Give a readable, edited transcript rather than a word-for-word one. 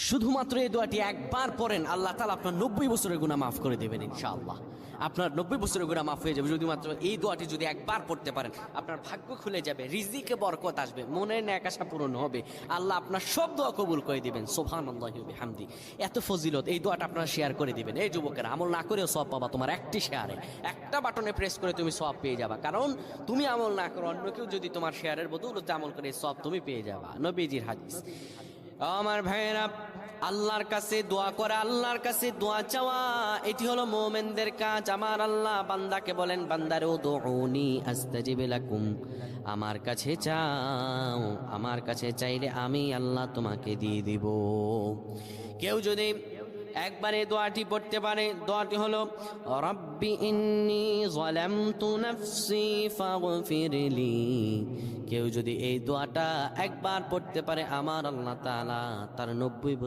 শুধুমাত্র এই দোয়াটি একবার পড়েন, আল্লাহ তাআলা আপনার 90 বছরের গুনাহ মাফ করে দেবেন ইনশাআল্লাহ। আপনার 90 বছরের গুনাহ মাফ হয়ে যাবে যদি মাত্র এই দোয়াটি যদি একবার পড়তে পারেন। আপনার ভাগ্য খুলে যাবে, রিজিকে বরকত আসবে, মনের ন্যাক আশা পূরণ হবে, আল্লাহ আপনার সব দোয়া কবুল করে দিবেন। সুবহানাল্লাহি ওয়া বিহামদি। এত ফজিলত, এই দোয়াটা আপনারা শেয়ার করে দিবেন। এই যুবকেরা, আমল না করেও সওয়াব পাবা। তোমার একটি শেয়ারে, একটা বাটনে প্রেস করে তুমি সওয়াব পেয়ে যাবা। কারণ তুমি আমল না করো, অন্য কেউ যদি তোমার শেয়ারের বদৌলতে আমল করে, সওয়াব তুমি পেয়ে যাবা। নবীজির হাদিস। আমার ভাইয়েরা, আল্লাহর কাছে দোয়া করা, আল্লাহর কাছে দোয়া চাওয়া, এটি হলো মুমিনদের কাজ। আমার আল্লাহ বান্দাকে বলেন, বান্দারে উদউনি আস্তাজিব লাকুম, আমার কাছে চাও, আমার কাছে চাইলে আমি আল্লাহ তোমাকে দিয়ে দিব। কেউ যদি একবারে দোয়াটি পড়তে পারে, দোয়াটি হলো রব্বি ইন্নী যালামতু নাফসি ফাগফিরলি। কেউ যদি এই দোয়াটা একবার পড়তে পারে, আমার আল্লাহ তাআলা তার 90